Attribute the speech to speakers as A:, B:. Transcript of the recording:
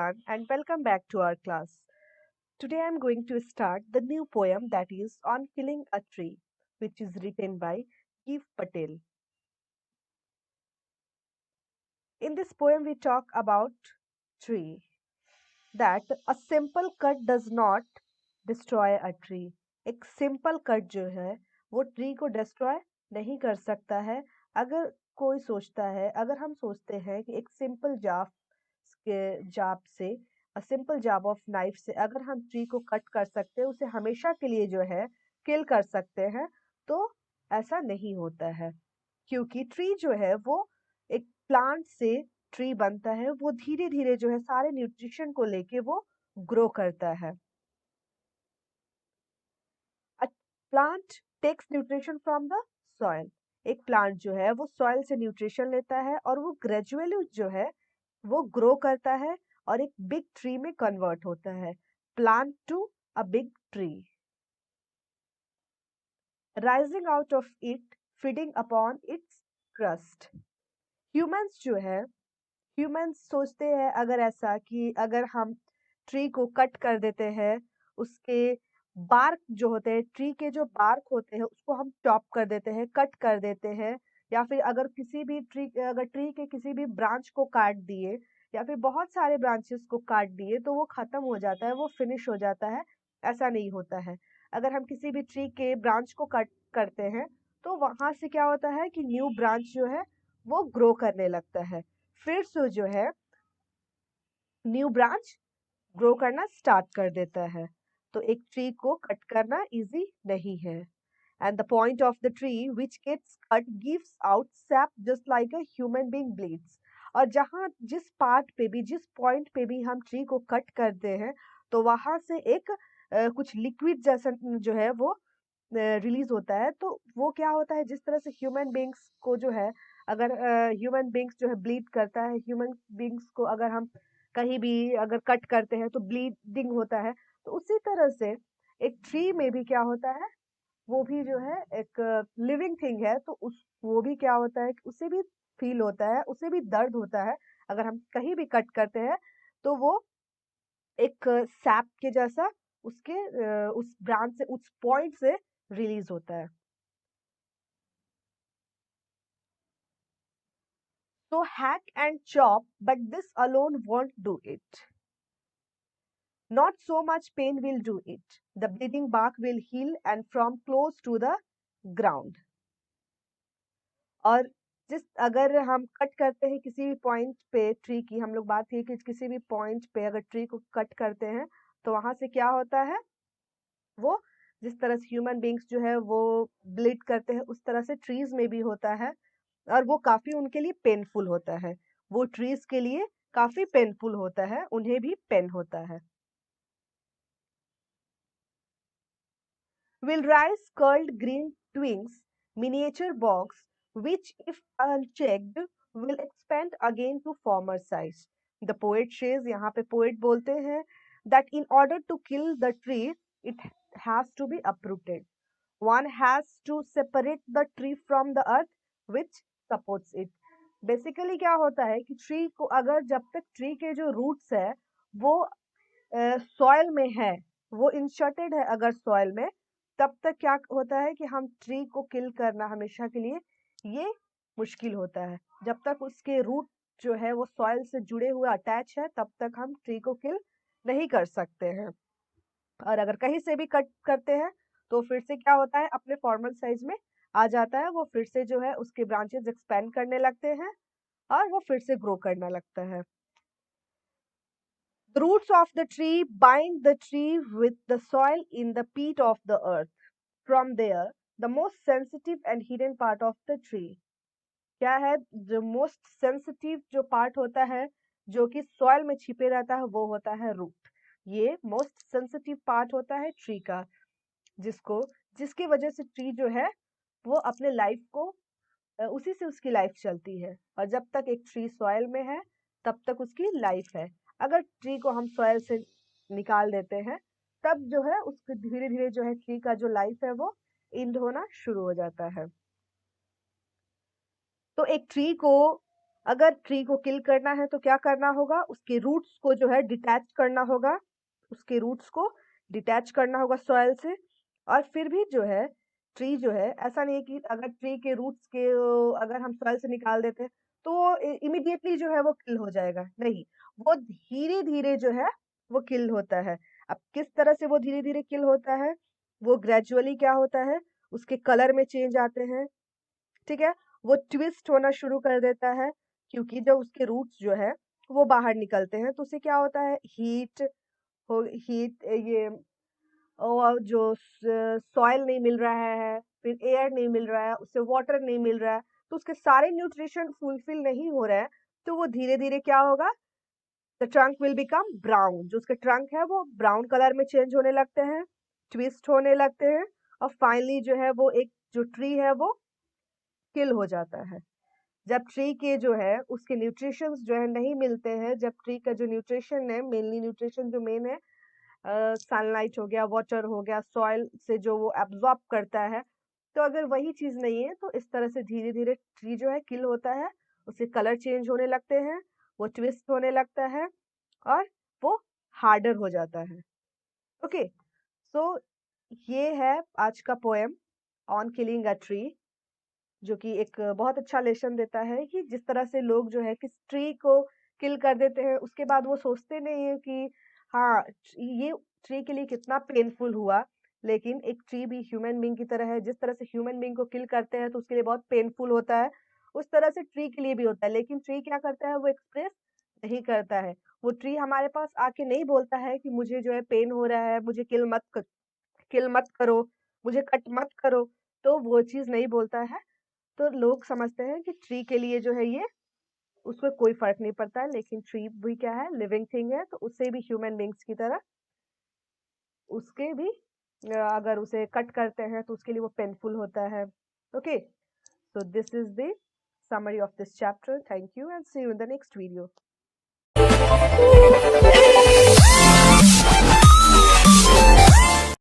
A: everyone, and welcome back to our class. Today I am going to start the new poem that is On Killing a Tree, which is written by Giv Patel. In this poem, we talk about tree, that a simple cut does not destroy a tree. एक simple cut जो है वो tree को destroy नहीं कर सकता है। अगर कोई सोचता है, अगर हम सोचते हैं कि एक सिंपल जाप से सिंपल जाब ऑफ नाइफ से अगर हम ट्री को कट कर सकते हैं, उसे हमेशा के लिए जो है किल कर सकते हैं, तो ऐसा नहीं होता है। क्योंकि ट्री जो है वो एक प्लांट से ट्री बनता है, वो धीरे धीरे जो है सारे न्यूट्रिशन को लेके वो ग्रो करता है। A plant takes nutrition from the soil. एक प्लांट जो है वो सॉइल से न्यूट्रिशन लेता है और वो ग्रेजुअली जो है वो ग्रो करता है और एक बिग ट्री में कन्वर्ट होता है। Plant to a big tree, rising out of it, feeding upon its crust. Humans जो है, ह्यूमंस सोचते हैं अगर ऐसा कि अगर हम ट्री को कट कर देते हैं, उसके बार्क जो होते हैं, ट्री के जो बार्क होते हैं उसको हम चॉप कर देते हैं, कट कर देते हैं, या फिर अगर ट्री के किसी भी ब्रांच को काट दिए या फिर बहुत सारे ब्रांचेस को काट दिए तो वो खत्म हो जाता है, वो फिनिश हो जाता है। ऐसा नहीं होता है। अगर हम किसी भी ट्री के ब्रांच को कट करते हैं तो वहां से क्या होता है कि न्यू ब्रांच जो है वो ग्रो करने लगता है। फिर से जो है न्यू ब्रांच ग्रो करना स्टार्ट कर देता है। तो एक ट्री को कट करना इजी नहीं है। And the point of the tree which gets cut gives out sap just like a human being bleeds. और जहाँ जिस पार्ट पे भी, जिस पॉइंट पे भी हम ट्री को कट करते हैं तो वहां से एक कुछ लिक्विड जैसा जो है वो रिलीज होता है। तो वो क्या होता है, जिस तरह से ह्यूमन बींग्स को जो है, अगर ह्यूमन बींग्स जो है ब्लीड करता है, ह्यूमन बींग्स को अगर हम कहीं भी अगर कट करते हैं तो ब्लीडिंग होता है, तो उसी तरह से एक ट्री में भी क्या होता है, वो भी जो है एक लिविंग थिंग है, तो उस वो भी क्या होता है कि उसे भी फील होता है, उसे भी दर्द होता है। अगर हम कहीं भी कट करते हैं तो वो एक सैप के जैसा उसके उस ब्रांच से, उस पॉइंट से रिलीज होता है। So hack and chop, but this alone won't do it. Not so much pain will do it. The bleeding bark will heal and from close to the ground. और जिस अगर हम cut करते हैं किसी भी पॉइंट पे ट्री की, हम लोग बात की कि किसी भी पॉइंट पे अगर ट्री को कट करते हैं तो वहां से क्या होता है, वो जिस तरह से ह्यूमन बींग्स जो है वो ब्लीड करते हैं, उस तरह से ट्रीज में भी होता है और वो काफी उनके लिए पेनफुल होता है। वो ट्रीज के लिए काफी पेनफुल होता है, उन्हें भी पेन होता है। Will rise curled green twigs, miniature bogs, which, if unchecked, will expand again to former size. The poet says, यहाँ पे poet बोलते हैं that in order to kill the tree, it has to be uprooted. One has to separate the tree from the earth which supports it. Basically क्या होता है कि tree को अगर, जब तक ट्री के जो रूट्स है वो सॉइल में है, वो इंसर्टेड है अगर सॉइल में, तब तक क्या होता है कि हम ट्री को किल करना हमेशा के लिए ये मुश्किल होता है। जब तक उसके रूट जो है वो सॉइल से जुड़े हुए अटैच है, तब तक हम ट्री को किल नहीं कर सकते हैं। और अगर कहीं से भी कट करते हैं तो फिर से क्या होता है, अपने फॉर्मल साइज में आ जाता है, वो फिर से जो है उसके ब्रांचेस एक्सपेंड करने लगते हैं और वो फिर से ग्रो करना लगता है। The roots of the tree bind the tree with the soil in the pit of the earth. From there, the most sensitive and hidden part of the tree. क्या है, जो मोस्ट सेंसिटिव जो part होता है जो कि soil में छिपे रहता है वो होता है रूट। ये मोस्ट सेंसिटिव पार्ट होता है ट्री का, जिसको जिसकी वजह से ट्री जो है वो अपने लाइफ को उसी से उसकी लाइफ चलती है। और जब तक एक ट्री सॉइल में है तब तक उसकी लाइफ है। अगर ट्री को हम सॉइल से निकाल देते हैं तब जो है उसके धीरे धीरे जो है ट्री का जो लाइफ है वो एंड होना शुरू हो जाता है। तो एक ट्री को अगर ट्री को किल करना है तो क्या करना होगा, उसके रूट्स को जो है डिटैच करना होगा, उसके रूट्स को डिटैच करना होगा सॉइल से। और फिर भी जो है ट्री जो है, ऐसा नहीं है कि अगर ट्री के रूट्स के अगर हम सॉइल से निकाल देते हैं तो इमीडिएटली जो है वो किल हो जाएगा, नहीं, वो धीरे धीरे जो है वो किल होता है। अब किस तरह से वो धीरे धीरे किल होता है, वो ग्रेजुअली क्या होता है, उसके कलर में चेंज आते हैं, ठीक है, वो ट्विस्ट होना शुरू कर देता है, क्योंकि जब उसके रूट्स जो है वो बाहर निकलते हैं तो उससे क्या होता है, हीट ये, और जो सॉइल नहीं मिल रहा है, फिर एयर नहीं मिल रहा है, उससे वाटर नहीं मिल रहा है, तो उसके सारे न्यूट्रिशन फुलफिल नहीं हो रहे हैं, तो वो धीरे धीरे क्या होगा, the trunk will become brown, जो उसके ट्रंक है वो ब्राउन कलर में चेंज होने लगते हैं, ट्विस्ट होने लगते हैं, और फाइनली जो है वो एक जो ट्री है वो किल हो जाता है। जब ट्री के जो है उसके न्यूट्रिशंस जो है नहीं मिलते हैं, जब ट्री का जो न्यूट्रिशन है, मेनली न्यूट्रिशन जो मेन है, सनलाइट हो गया, वाटर हो गया, सॉइल से जो वो एब्जॉर्ब करता है, तो अगर वही चीज नहीं है तो इस तरह से धीरे धीरे ट्री जो है किल होता है, उसके कलर चेंज होने लगते हैं, वो ट्विस्ट होने लगता है, और वो हार्डर हो जाता है। ओके, सो ये है आज का poem on killing a tree, जो कि एक बहुत अच्छा लेसन देता है कि जिस तरह से लोग जो है किस ट्री को किल कर देते हैं, उसके बाद वो सोचते नहीं है कि हाँ, ये ट्री के लिए कितना पेनफुल हुआ, लेकिन एक ट्री भी ह्यूमन बीइंग की तरह है, जिस तरह से ह्यूमन बीइंग को किल करते हैं तो उसके लिए बहुत पेनफुल होता है, उस तरह से ट्री के लिए भी होता है, लेकिन ट्री क्या करता है, वो एक्सप्रेस नहीं करता है। वो ट्री हमारे पास आके नहीं बोलता है कि मुझे जो है पेन हो रहा है, मुझे किल मत करो, मुझे कट मत करो, तो वो चीज नहीं बोलता है। तो लोग समझते हैं कि ट्री के लिए जो है ये, उसको कोई फर्क नहीं पड़ता है, लेकिन ट्री भी क्या है, लिविंग थिंग है, तो उससे भी ह्यूमन बींग्स की तरह उसके भी अगर उसे कट करते हैं तो उसके लिए वो पेनफुल होता है। Okay, so this is the summary of this chapter. Thank you and see you in the next video.